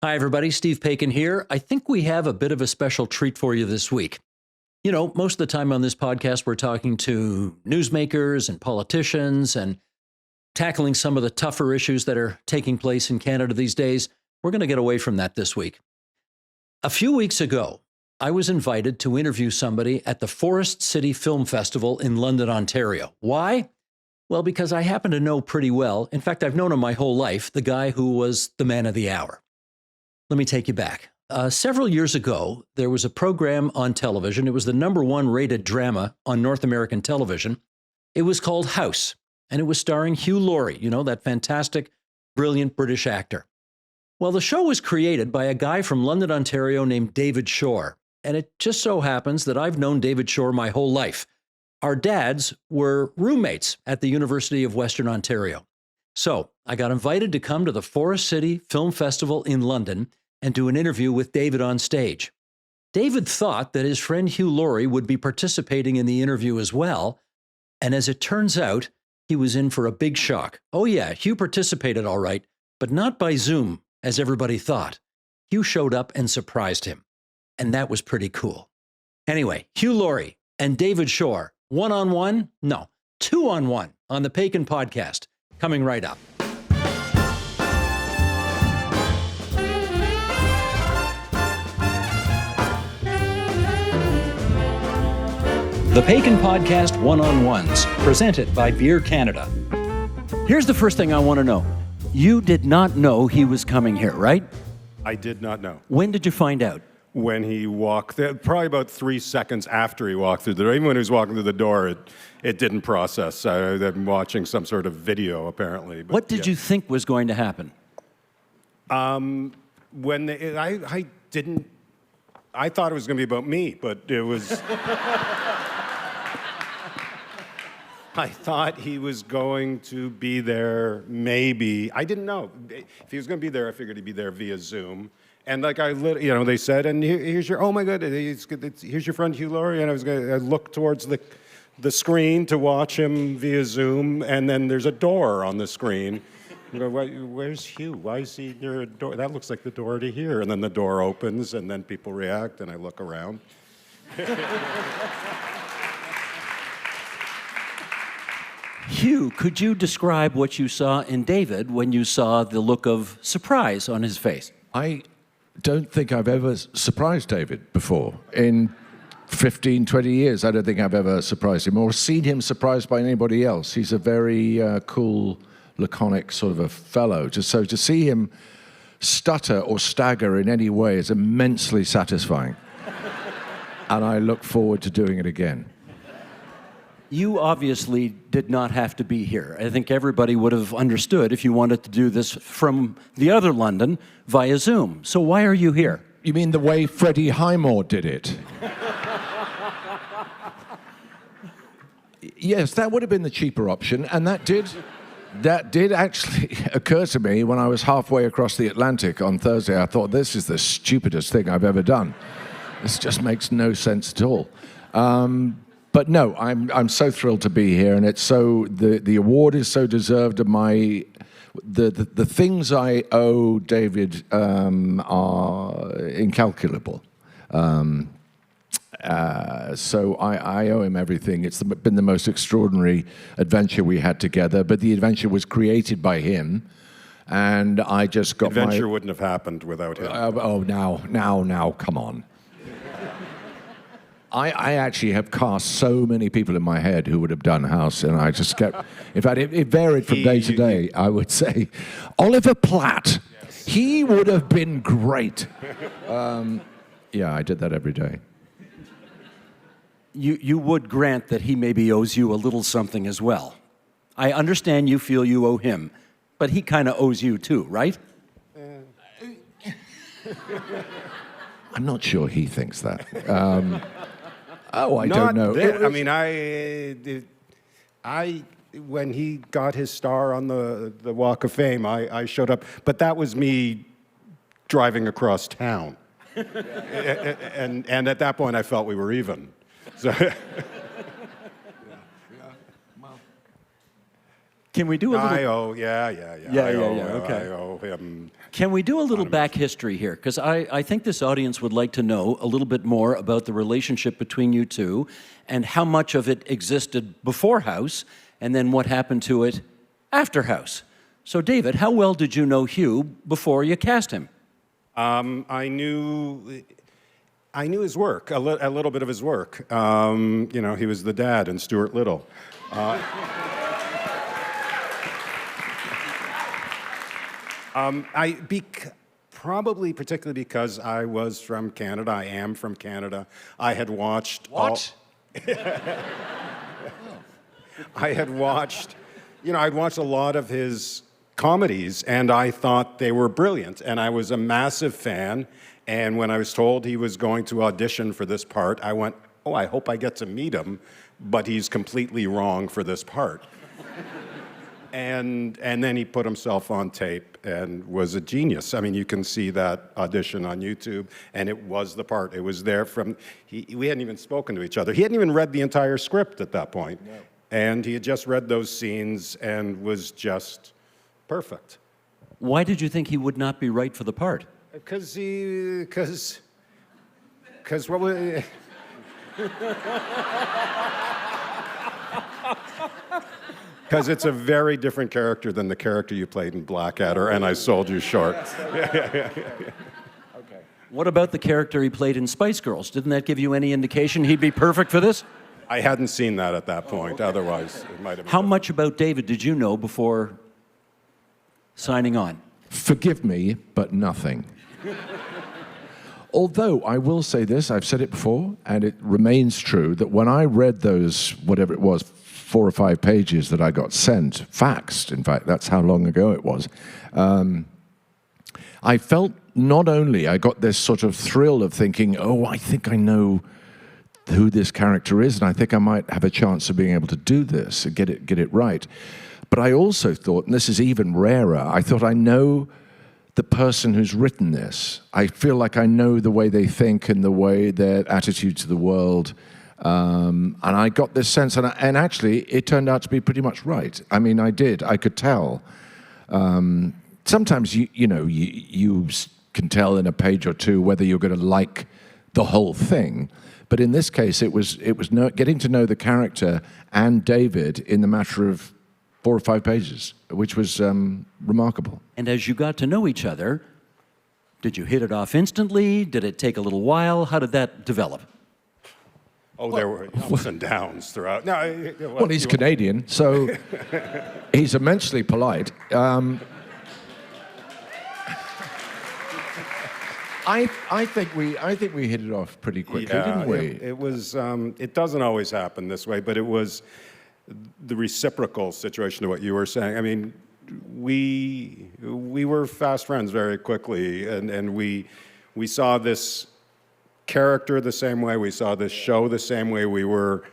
Hi, everybody. Steve Paikin here. I think we have a bit of a special treat for you this week. You know, most of the time on this podcast, we're talking to newsmakers and politicians and tackling some of the tougher issues that are taking place in Canada these days. We're going to get away from that this week. A few weeks ago, I was invited to interview somebody at the Forest City Film Festival in London, Ontario. Why? Well, because I happen to know pretty well, in fact, I've known him my whole life, the guy who was the man of the hour. Let me take you back. Several years ago, there was a program on television. It was the #1 rated drama on North American television. It was called House, and it was starring Hugh Laurie, you know, that fantastic, brilliant British actor. Well, the show was created by a guy from London, Ontario named David Shore, and it just so happens that I've known David Shore my whole life. Our dads were roommates at the University of Western Ontario. So I got invited to come to the Forest City Film Festival in London and do an interview with David on stage. David thought that his friend Hugh Laurie would be participating in the interview as well, and as it turns out, he was in for a big shock. Oh yeah, Hugh participated all right, but not by Zoom, as everybody thought. Hugh showed up and surprised him, and that was pretty cool. Anyway, Hugh Laurie and David Shore, one-on-one? No, two-on-one on the Paikin Podcast, coming right up. The Paikin Podcast One-on-Ones, presented by Beer Canada. Here's the first thing I want to know. You did not know he was coming here, right? I did not know. When did you find out? When he walked, probably about 3 seconds after he walked through the door. Even when he was walking through the door, it didn't process. I'm watching some sort of video, apparently. But, what did you think was going to happen? I thought it was going to be about me, but it was... I thought he was going to be there, maybe. I didn't know. If he was going to be there, I figured he'd be there via Zoom. And like they said, and here's your, oh my God, here's your friend Hugh Laurie. And I look towards the screen to watch him via Zoom, and then there's a door on the screen. I go, where's Hugh? Why is he near a door? That looks like the door to here. And then the door opens, and then people react, and I look around. Hugh, could you describe what you saw in David when you saw the look of surprise on his face? I don't think I've ever surprised David before. In 15, 20 years, I don't think I've ever surprised him or seen him surprised by anybody else. He's a very cool, laconic sort of a fellow. So to see him stutter or stagger in any way is immensely satisfying. And I look forward to doing it again. You obviously did not have to be here. I think everybody would have understood if you wanted to do this from the other London via Zoom. So why are you here? You mean the way Freddie Highmore did it? Yes, that would have been the cheaper option, and that did actually occur to me when I was halfway across the Atlantic on Thursday. I thought, this is the stupidest thing I've ever done. This just makes no sense at all. But no, I'm so thrilled to be here, and it's so the award is so deserved of my the things I owe David are incalculable. So I owe him everything. It's been the most extraordinary adventure we had together, but the adventure was created by him, and I just got adventure wouldn't have happened without him. Now, come on. I actually have cast so many people in my head who would have done House, and I just kept... In fact, it varied from day to day. I would say, Oliver Platt, he would have been great. Yeah, I did that every day. You would grant that he maybe owes you a little something as well. I understand you feel you owe him, but he kind of owes you too, right? I'm not sure he thinks that. I don't know. When he got his star on the Walk of Fame, I showed up, but that was me driving across town. and at that point, I felt we were even. So Can we do a little... I owe, yeah. Okay. I owe him. Can we do a little back history here? Because I think this audience would like to know a little bit more about the relationship between you two and how much of it existed before House and then what happened to it after House. So, David, how well did you know Hugh before you cast him? I knew his work, a little bit of his work. You know, he was the dad in Stuart Little. Probably particularly because I was from Canada. I am from Canada. I had watched... What? I'd watched a lot of his comedies, and I thought they were brilliant, and I was a massive fan, and when I was told he was going to audition for this part, I went, oh, I hope I get to meet him, but he's completely wrong for this part. And then he put himself on tape and was a genius. I mean, you can see that audition on YouTube, and it was the part. It was there from, we hadn't even spoken to each other. He hadn't even read the entire script at that point. No. And he had just read those scenes and was just perfect. Why did you think he would not be right for the part? Because what was... Because it's a very different character than the character you played in Blackadder, and I sold you short. Okay. What about the character he played in Spice Girls? Didn't that give you any indication he'd be perfect for this? I hadn't seen that at that point. Otherwise, it might have been. How much about David did you know before signing on? Forgive me, but nothing. Although I will say this, I've said it before, and it remains true, that when I read those, whatever it was, 4 or 5 pages that I got sent, faxed, in fact, that's how long ago it was, I felt not only I got this sort of thrill of thinking, oh, I think I know who this character is, and I think I might have a chance of being able to do this and get it right. But I also thought, and this is even rarer, I thought I know the person who's written this. I feel like I know the way they think and the way their attitude to the world. And I got this sense, and actually, it turned out to be pretty much right. I mean, I could tell. Sometimes, you can tell in a page or two whether you're going to like the whole thing. But in this case, it was getting to know the character and David in the matter of 4 or 5 pages, which was remarkable. And as you got to know each other, did you hit it off instantly? Did it take a little while? How did that develop? Oh, there were ups and downs throughout. No, well, he's Canadian, so he's immensely polite. I think we hit it off pretty quickly, didn't we? It was. It doesn't always happen this way, but it was the reciprocal situation to what you were saying. I mean, we were fast friends very quickly, and we saw this character the same way. We saw this show the same way. We were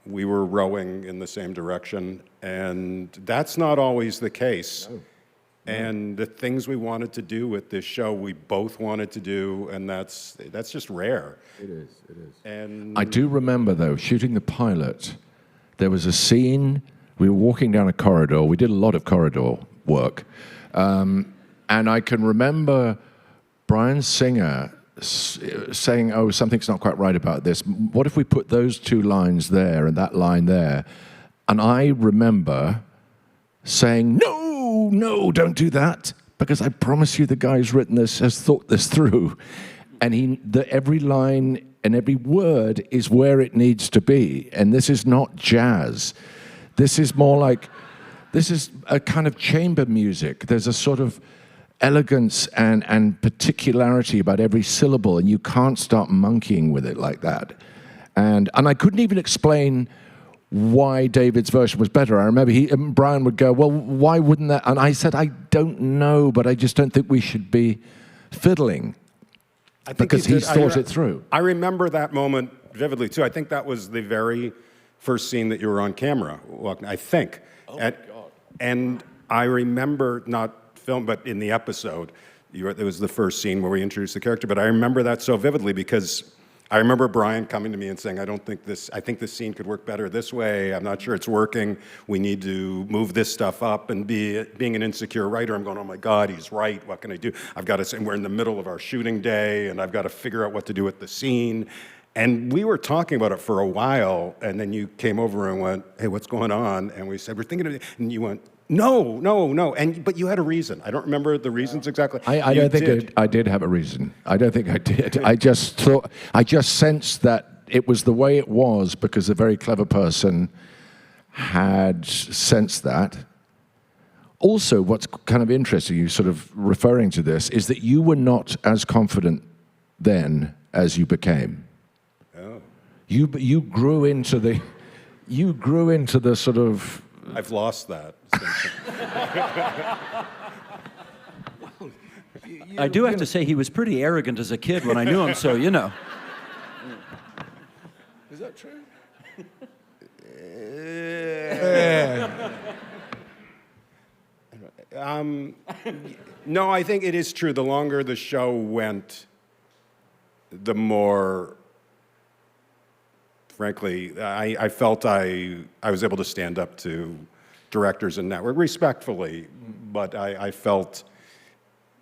rowing in the same direction, and that's not always the case. No. And the things we wanted to do with this show, we both wanted to do, and that's just rare. It is. And I do remember, though, shooting the pilot, there was a scene, we were walking down a corridor, we did a lot of corridor work, and I can remember Bryan Singer saying, oh, something's not quite right about this. What if we put those 2 lines there and that line there? And I remember saying, no, don't do that, because I promise you the guy who's written this has thought this through. And every line and every word is where it needs to be. And this is not jazz. This is more like, this is a kind of chamber music. There's a sort of elegance and particularity about every syllable, and you can't start monkeying with it like that. And I couldn't even explain why David's version was better. I remember Bryan would go, well, why wouldn't that? And I said, I don't know, but I just don't think we should be fiddling. Because he's thought it through. I remember that moment vividly, too. I think that was the very first scene that you were on camera, I think. Oh, my God. And I remember, not film, but in the episode, it was the first scene where we introduced the character, but I remember that so vividly because I remember Brian coming to me and saying, I think this scene could work better this way. I'm not sure it's working. We need to move this stuff up. And being an insecure writer, I'm going, oh my God, he's right. What can I do? I've got to say, we're in the middle of our shooting day, and I've got to figure out what to do with the scene. And we were talking about it for a while, and then you came over and went, hey, what's going on? And we said, we're thinking of it. And you went, no. But you had a reason. I don't remember the reasons exactly. I don't think I did have a reason. I don't think I did. I just sensed that it was the way it was because a very clever person had sensed that. Also, what's kind of interesting, you sort of referring to this, is that you were not as confident then as you became. Oh. You grew into the sort of. I've lost that. I do have to say he was pretty arrogant as a kid when I knew him, so you know. Is that true? No, I think it is true. The longer the show went, the more, frankly, I felt I was able to stand up to directors and network respectfully, but I felt,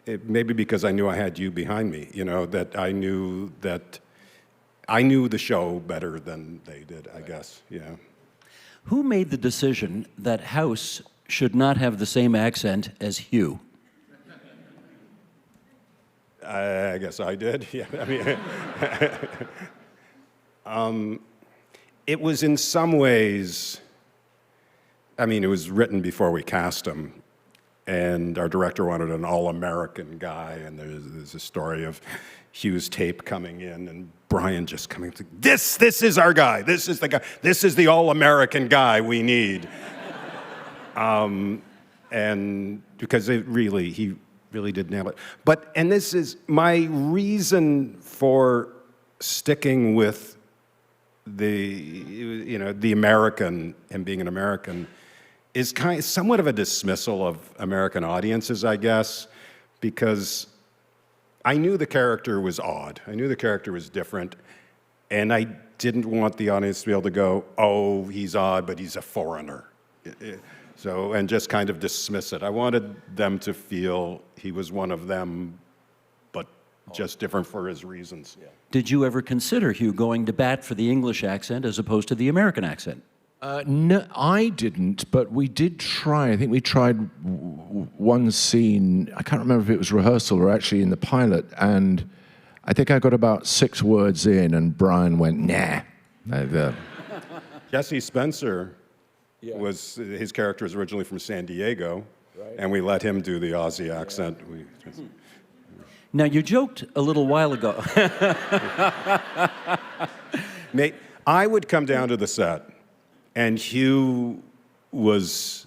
maybe because I knew I had you behind me, that I knew the show better than they did, I guess, yeah. Who made the decision that House should not have the same accent as Hugh? I guess I did, yeah. I mean, it was in some ways, it was written before we cast him, and our director wanted an all-American guy, and there's a story of Hugh's tape coming in, and Brian just coming to, this is our guy, this is the guy, this is the all-American guy we need. And because he really did nail it. And this is my reason for sticking with the American and being an American is somewhat of a dismissal of American audiences, I guess, because I knew the character was odd. I knew the character was different, and I didn't want the audience to be able to go, oh, he's odd, but he's a foreigner. So, and just kind of dismiss it. I wanted them to feel he was one of them, but just different for his reasons. Yeah. Did you ever consider, Hugh, going to bat for the English accent as opposed to the American accent? No, I didn't, but we did try. I think we tried one scene. I can't remember if it was rehearsal or actually in the pilot, and I think I got about 6 words in, and Brian went, nah. Jesse Spencer was, his character is originally from San Diego, right, and we let him do the Aussie accent. Now, you joked a little while ago. Mate, I would come down to the set, and Hugh was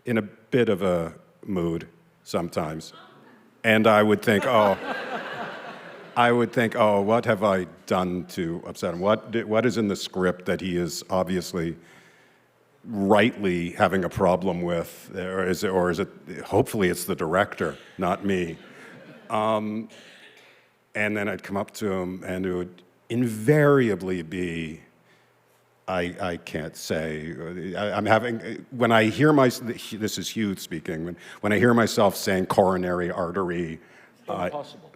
in a bit of a mood sometimes. And I would think, oh, what have I done to upset him? What is in the script that he is obviously rightly having a problem with, or is it, hopefully it's the director, not me. And then I'd come up to him, and it would invariably be, I can't say. I'm having, when I hear this is Hugh speaking, when I hear myself saying coronary artery. Impossible.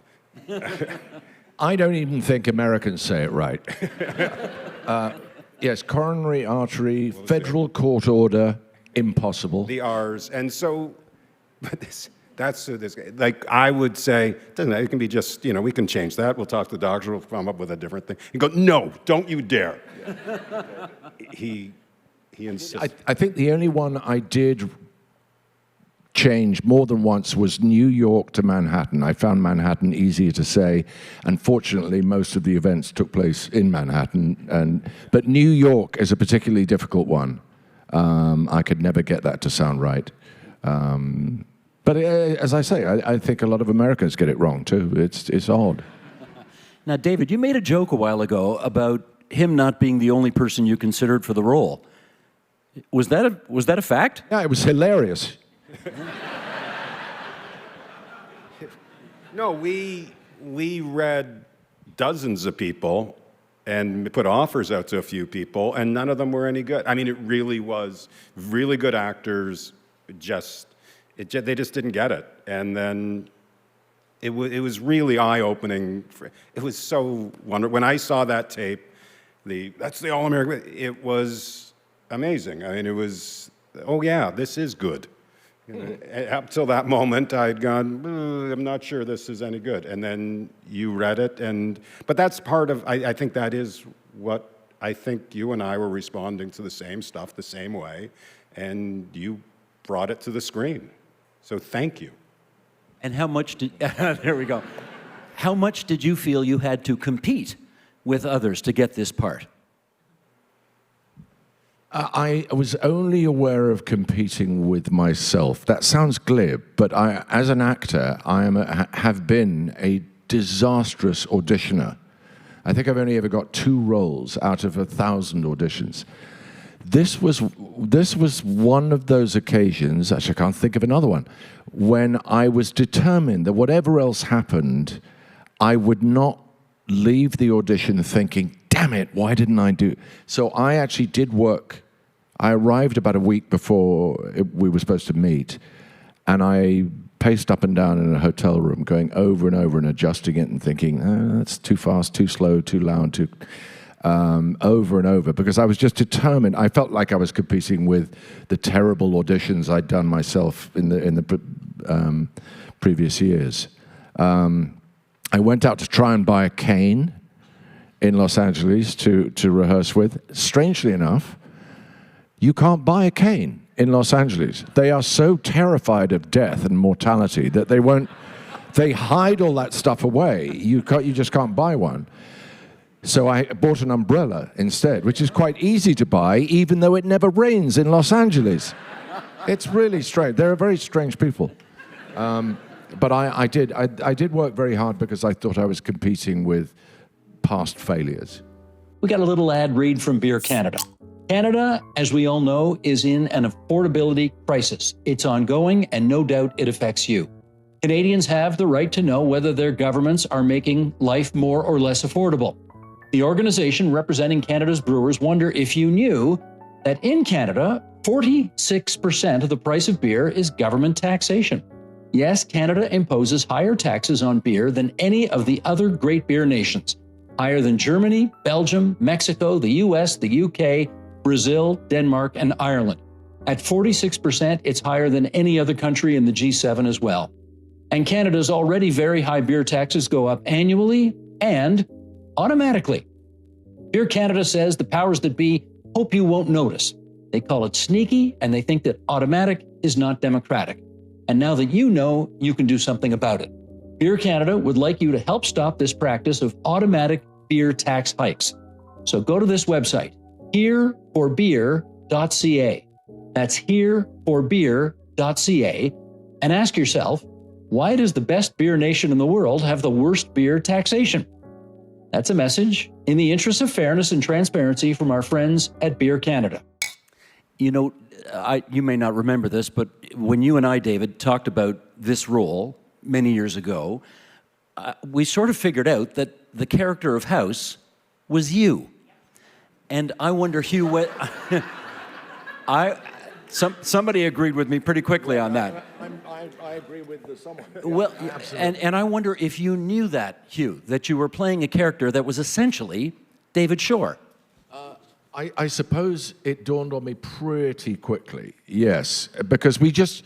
I don't even think Americans say it right. Yes, coronary artery, federal court order, impossible. The R's. And so, but that's this, like I would say, doesn't it can be just, we can change that. We'll talk to the doctor, we'll come up with a different thing. You go, no, don't you dare. Yeah. He insists. I think the only one I did change more than once was New York to Manhattan. I found easier to say. Unfortunately, most of the events took place in Manhattan, but New York is a particularly difficult one. I could never get that to sound right. But as I say, I think a lot of Americans get it wrong too. It's odd. Now, David, you made a joke a while ago about him not being the only person you considered for the role. Was that a fact? Yeah, it was hilarious. No, we read dozens of people, and put offers out to a few people, and none of them were any good. I mean, it really was really good actors, they just didn't get it. And then it was really eye-opening. It was so wonderful. When I saw that tape, that's the All-American, it was amazing. I mean, it was, oh yeah, this is good. Up till that moment, I'd gone, I'm not sure this is any good. And then you read it, but that's part of, I think that is what, I think you and I were responding to the same stuff the same way, and you brought it to the screen. So thank you. And how much did, there we go. How much did you feel you had to compete with others to get this part? I was only aware of competing with myself. That sounds glib, but as an actor, have been a disastrous auditioner. I think I've only ever got 2 roles out of 1,000 auditions. This was one of those occasions, actually I can't think of another one, when I was determined that whatever else happened, I would not leave the audition thinking, damn it, why didn't I do? So I actually did work. I arrived about a week before we were supposed to meet, and I paced up and down in a hotel room, going over and over and adjusting it and thinking, that's too fast, too slow, too loud, over and over, because I was just determined. I felt like I was competing with the terrible auditions I'd done myself in the previous years. I went out to try and buy a cane in Los Angeles to rehearse with. Strangely enough, you can't buy a cane in Los Angeles. They are so terrified of death and mortality that they hide all that stuff away. You just can't buy one. So I bought an umbrella instead, which is quite easy to buy, even though it never rains in Los Angeles. It's really strange. They're very strange people. But I did work very hard because I thought I was competing with past failures. We got a little ad read from Beer Canada. Canada, as we all know, is in an affordability crisis. It's ongoing, and no doubt it affects you. Canadians have the right to know whether their governments are making life more or less affordable. The organization representing Canada's brewers wonder if you knew that in Canada, 46% of the price of beer is government taxation. Yes, Canada imposes higher taxes on beer than any of the other great beer nations. Higher than Germany, Belgium, Mexico, the US, the UK, Brazil, Denmark, and Ireland. At 46%, it's higher than any other country in the G7 as well. And Canada's already very high beer taxes go up annually and automatically. Beer Canada says the powers that be hope you won't notice. They call it sneaky, and they think that automatic is not democratic. And now that you know, you can do something about it. Beer Canada would like you to help stop this practice of automatic beer tax hikes. So go to this website, hereforbeer.ca. That's hereforbeer.ca, and ask yourself, why does the best beer nation in the world have the worst beer taxation? That's a message in the interest of fairness and transparency from our friends at Beer Canada. You know, you may not remember this, but when you and I, David, talked about this role many years ago, we sort of figured out that the character of House was you. And I wonder, Hugh, somebody agreed with me pretty quickly on that. I agree with someone. Well, and I wonder if you knew that, Hugh, that you were playing a character that was essentially David Shore. I suppose it dawned on me pretty quickly, yes, because we just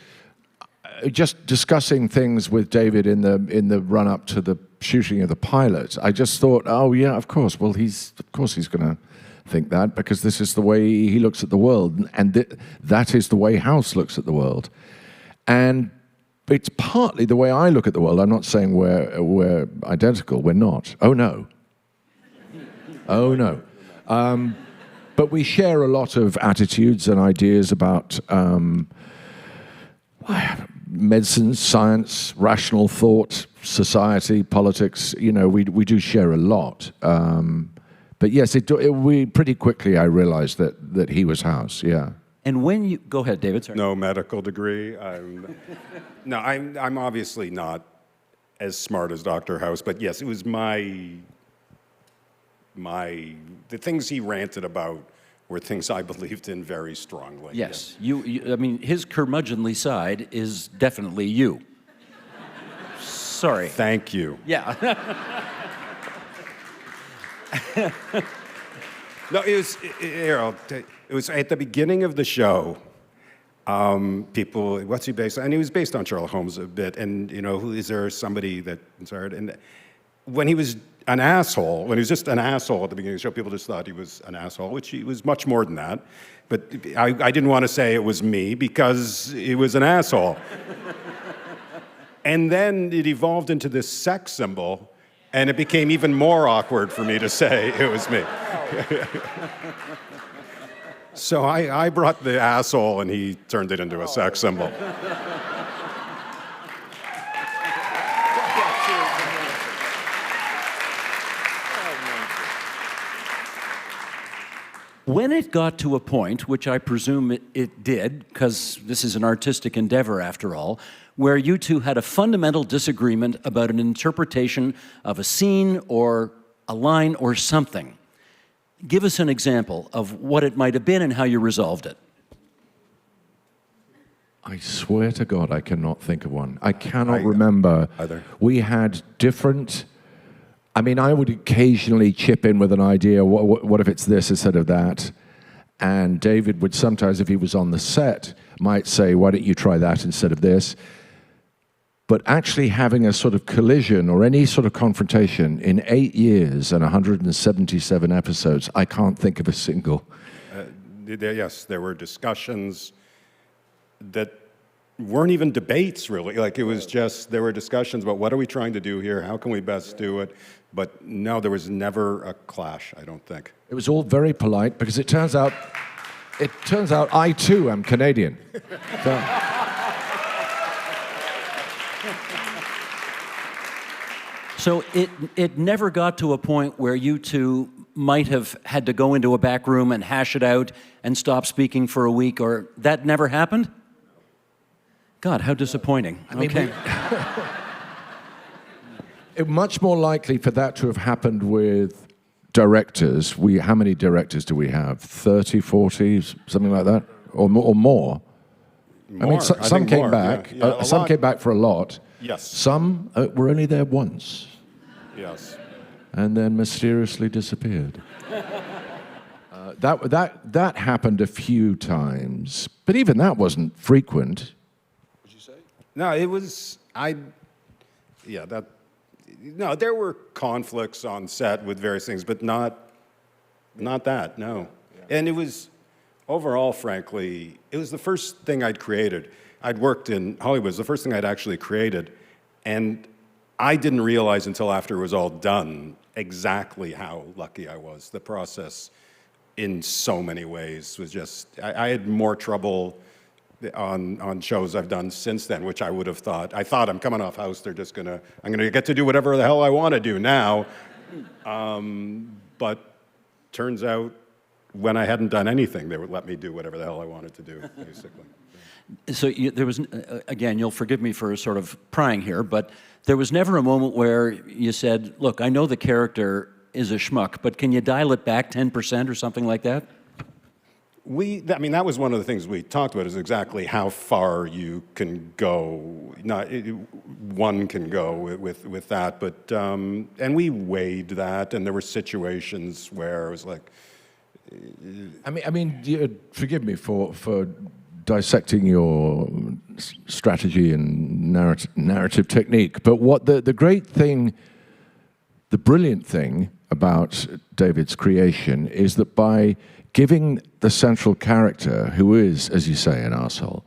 discussing things with David in the run-up to the shooting of the pilot. I just thought, oh yeah, of course. Well, he's going to think that because this is the way he looks at the world, and that is the way House looks at the world, and it's partly the way I look at the world. I'm not saying we're identical. We're not. Oh no. Oh no. But we share a lot of attitudes and ideas about medicine, science, rational thought, society, politics. You know, we do share a lot. But yes, we pretty quickly I realized that he was House. Yeah. And when you go ahead, David. Sorry. No medical degree. I'm obviously not as smart as Dr. House, but yes, it was my the things he ranted about were things I believed in very strongly. Yes, I mean, his curmudgeonly side is definitely you. Sorry. Thank you. Yeah. No, it was at the beginning of the show. People, what's he based on? And he was based on Sherlock Holmes a bit. And, is there somebody that inspired? And when he was an asshole, when he was just an asshole at the beginning of the show, people just thought he was an asshole, which he was much more than that. But I didn't want to say it was me because he was an asshole. And then it evolved into this sex symbol, and it became even more awkward for me to say it was me. So I brought the asshole, and he turned it into a sex symbol. When it got to a point, which I presume it did, because this is an artistic endeavor after all, where you two had a fundamental disagreement about an interpretation of a scene or a line or something, give us an example of what it might have been and how you resolved it. I swear to God, I cannot think of one. I cannot remember. Either. We had different... I mean, I would occasionally chip in with an idea, what if it's this instead of that? And David would sometimes, if he was on the set, might say, why don't you try that instead of this? But actually having a sort of collision or any sort of confrontation in 8 years and 177 episodes, I can't think of a single. Yes, there were discussions that weren't even debates, really. Like, it was just, there were discussions about what are we trying to do here? How can we best do it? But no, there was never a clash, I don't think. It was all very polite because it turns out I too am Canadian. So it never got to a point where you two might have had to go into a back room and hash it out and stop speaking for a week, or that never happened? God, how disappointing. I mean, okay. It's much more likely for that to have happened with directors. How many directors do we have? 30, 40, something like that? Or more? I mean, some came back. Yeah. Some came back for a lot. Yes. Some were only there once. Yes. And then mysteriously disappeared. That happened a few times, but even that wasn't frequent. What'd you say? No, it was, no, there were conflicts on set with various things, but not that, no. Yeah. And it was, overall, frankly, it was the first thing I'd created. I'd worked in Hollywood, it was the first thing I'd actually created, and I didn't realize until after it was all done exactly how lucky I was. The process, in so many ways, was just, I had more trouble on shows I've done since then, which I would have thought. I thought, I'm coming off House, I'm gonna get to do whatever the hell I want to do now. But turns out, when I hadn't done anything, they would let me do whatever the hell I wanted to do, basically. So there was, again, you'll forgive me for sort of prying here, but there was never a moment where you said, look, I know the character is a schmuck, but can you dial it back 10% or something like that? I mean, that was one of the things we talked about, is exactly how far you can go. One can go with that, but, and we weighed that, and there were situations where it was like... I mean, forgive me for dissecting your strategy and narrative technique, but what the great thing, the brilliant thing about David's creation is that by giving the central character, who is, as you say, an arsehole,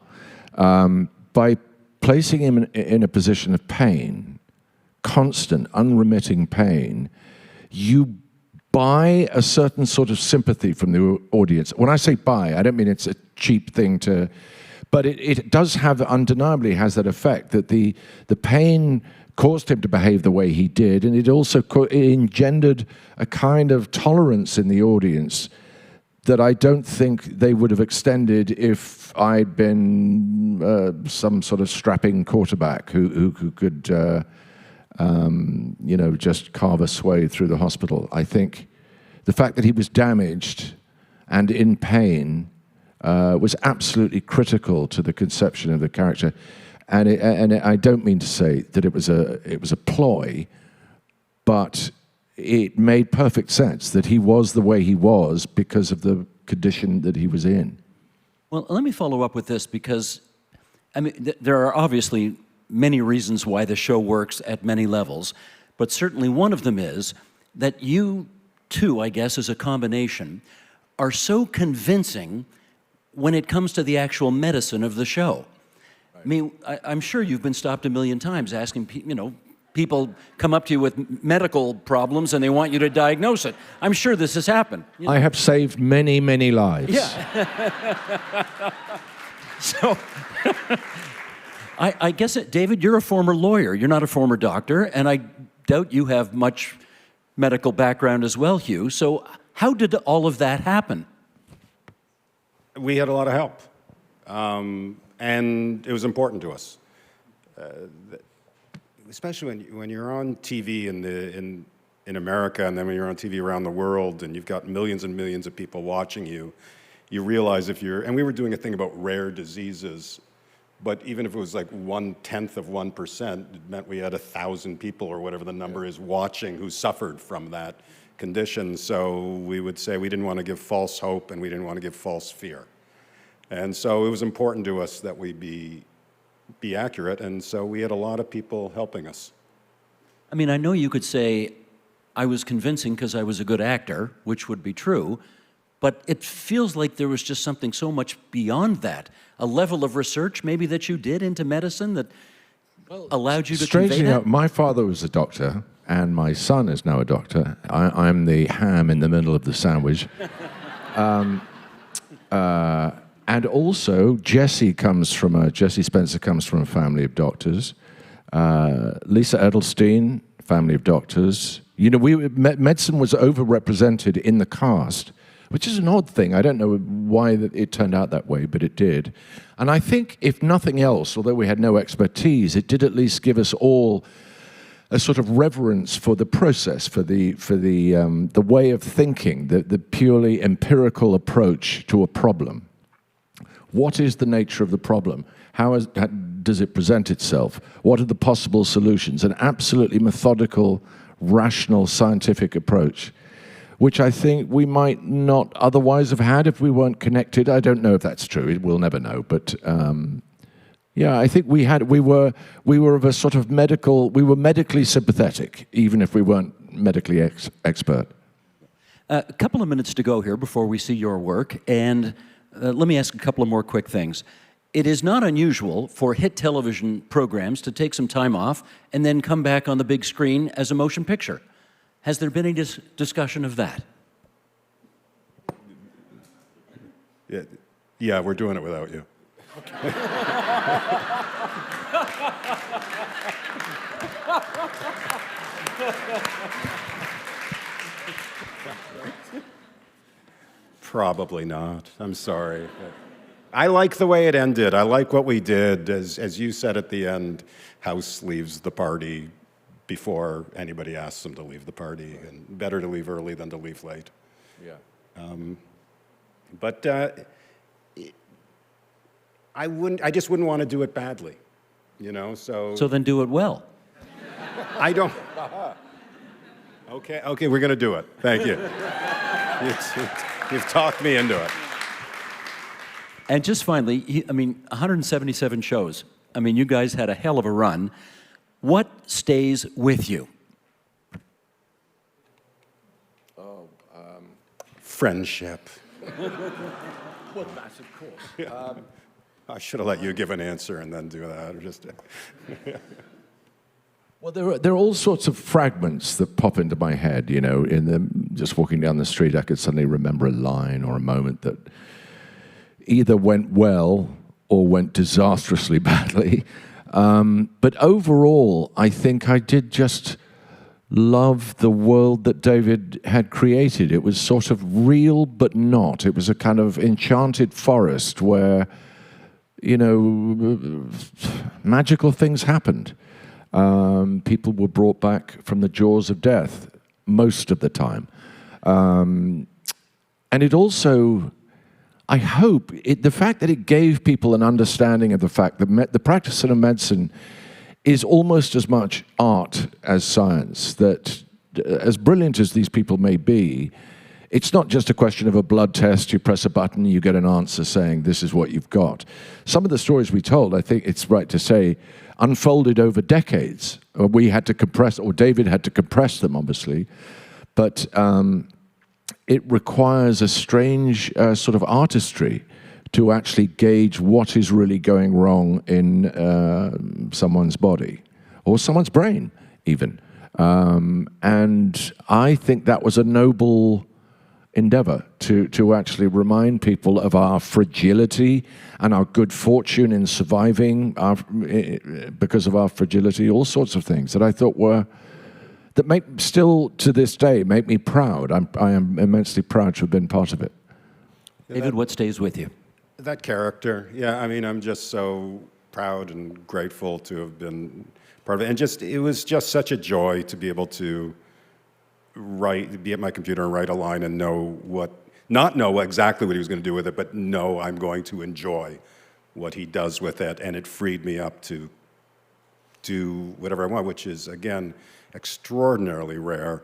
by placing him in a position of pain, constant, unremitting pain, you buy a certain sort of sympathy from the audience. When I say buy, I don't mean it's a cheap thing to, but it does have, undeniably has that effect, that the pain caused him to behave the way he did, and it also engendered a kind of tolerance in the audience that I don't think they would have extended if I'd been some sort of strapping quarterback who could, just carve a sway through the hospital. I think the fact that he was damaged and in pain was absolutely critical to the conception of the character. And I don't mean to say that it was a ploy, but it made perfect sense that he was the way he was because of the condition that he was in. Well, let me follow up with this because, I mean, there are obviously many reasons why the show works at many levels, but certainly one of them is that you two, I guess, as a combination, are so convincing when it comes to the actual medicine of the show. Right. I mean, I'm sure you've been stopped a million times asking, people come up to you with medical problems and they want you to diagnose it. I'm sure this has happened. I have saved many, many lives. Yeah. So, I guess, David, you're a former lawyer. You're not a former doctor, and I doubt you have much medical background as well, Hugh. So how did all of that happen? We had a lot of help, and it was important to us. Especially when you're on TV in America, and then when you're on TV around the world, and you've got millions and millions of people watching you, you realize and we were doing a thing about rare diseases, but even if it was like 1/10 of 1%, it meant we had 1,000 people or whatever the number is watching who suffered from that condition. So we would say we didn't want to give false hope and we didn't want to give false fear. And so it was important to us that we be accurate, and so we had a lot of people helping us. I mean, I know you could say, I was convincing because I was a good actor, which would be true, but it feels like there was just something so much beyond that, a level of research maybe that you did into medicine that allowed you to convey that? Strangely enough, my father was a doctor, and my son is now a doctor. I'm the ham in the middle of the sandwich. And also, Jesse Spencer comes from a family of doctors. Lisa Edelstein, family of doctors. Medicine was overrepresented in the cast, which is an odd thing. I don't know why it turned out that way, but it did. And I think, if nothing else, although we had no expertise, it did at least give us all a sort of reverence for the process, for the way of thinking, the purely empirical approach to a problem. What is the nature of the problem? How does it present itself? What are the possible solutions? An absolutely methodical, rational, scientific approach, which I think we might not otherwise have had if we weren't connected. I don't know if that's true. We'll never know. But yeah, I think we were of a sort of we were medically sympathetic, even if we weren't medically expert. A couple of minutes to go here before we see your work, and let me ask a couple of more quick things. It is not unusual for hit television programs to take some time off and then come back on the big screen as a motion picture. Has there been any discussion of that? Yeah, we're doing it without you. Probably not. I'm sorry. I like the way it ended. I like what we did. As you said at the end, House leaves the party before anybody asks them to leave the party, and better to leave early than to leave late. Yeah. But I just wouldn't want to do it badly, so. So then do it well. I don't. Okay, we're going to do it. Thank you. You've talked me into it. And just finally, 177 shows. I mean, you guys had a hell of a run. What stays with you? Friendship. Well, that's of course. Yeah. I should have let you give an answer and then do that. Well, there are all sorts of fragments that pop into my head. Just walking down the street, I could suddenly remember a line or a moment that either went well or went disastrously badly. But overall, I think I did just love the world that David had created. It was sort of real, but not. It was a kind of enchanted forest where, magical things happened. People were brought back from the jaws of death most of the time. And it also, I hope, the fact that it gave people an understanding of the fact that the practice of medicine is almost as much art as science, that as brilliant as these people may be, it's not just a question of a blood test, you press a button, you get an answer saying this is what you've got. Some of the stories we told, I think it's right to say, unfolded over decades. We had to compress, or David had to compress them, obviously, but it requires a strange sort of artistry to actually gauge what is really going wrong in someone's body, or someone's brain, even. And I think that was a noble endeavor to actually remind people of our fragility and our good fortune in surviving because of our fragility, all sorts of things that I thought that make, still to this day, make me proud. I am immensely proud to have been part of it. David, what stays with you? That character, yeah, I mean, I'm just so proud and grateful to have been part of it. And it was just such a joy to be able to be at my computer and write a line and not know exactly what he was going to do with it, but know I'm going to enjoy what he does with it. And it freed me up to do whatever I want, which is, again, extraordinarily rare.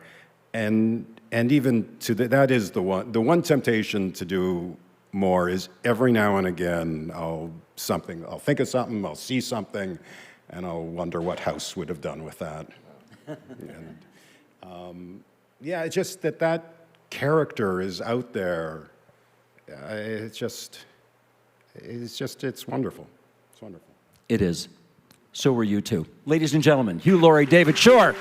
And even that is the one temptation to do more is every now and again I'll think of something, I'll see something, and I'll wonder what House would have done with that. And, yeah, it's just that character is out there. It's wonderful. It's wonderful. It is. So were you too. Ladies and gentlemen, Hugh Laurie, David Shore.